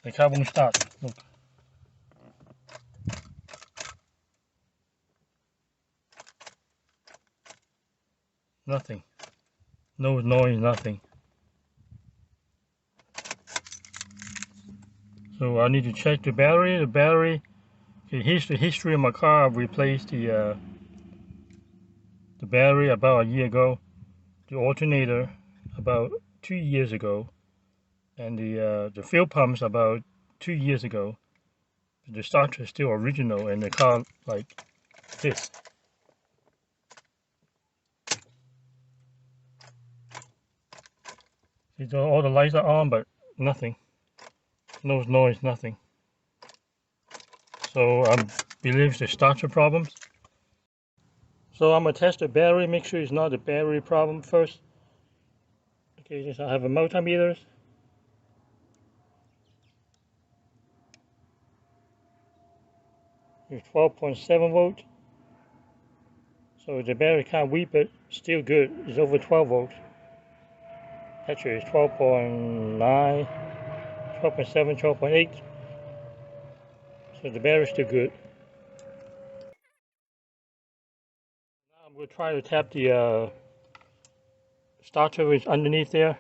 The car won't start. Look. Nothing. No noise, nothing. So I need to check the battery. The battery, here's the history of my car. I replaced the battery about a year ago. The alternator about 2 years ago. And the fuel pumps about 2 years ago. The starter is still original and the car like this. See, all the lights are on, but nothing. No noise, nothing. So I believe it's the starter problems. So I'm gonna test the battery, make sure it's not the battery problem first. Okay, since I have a multimeters. It's 12.7 volt. So the battery can't weep, but still good. It's over 12 volts. Actually, it's 12.9, 12.7, 12.8. So the battery's still good. Now I'm going to try to tap the starter which is underneath there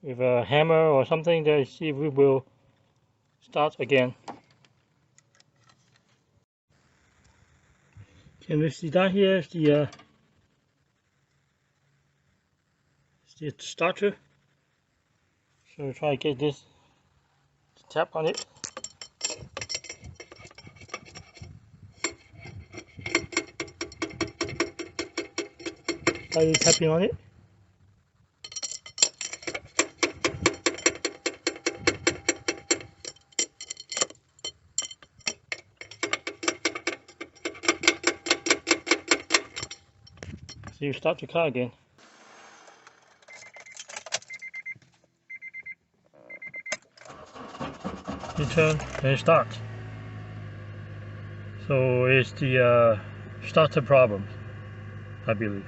with a hammer or something to see if we will start again. Can we see down here is the starter. So we'll try to get this to tap on it. Slightly tapping on it. So you start the car again. You turn and it starts. So it's the starter problem, I believe.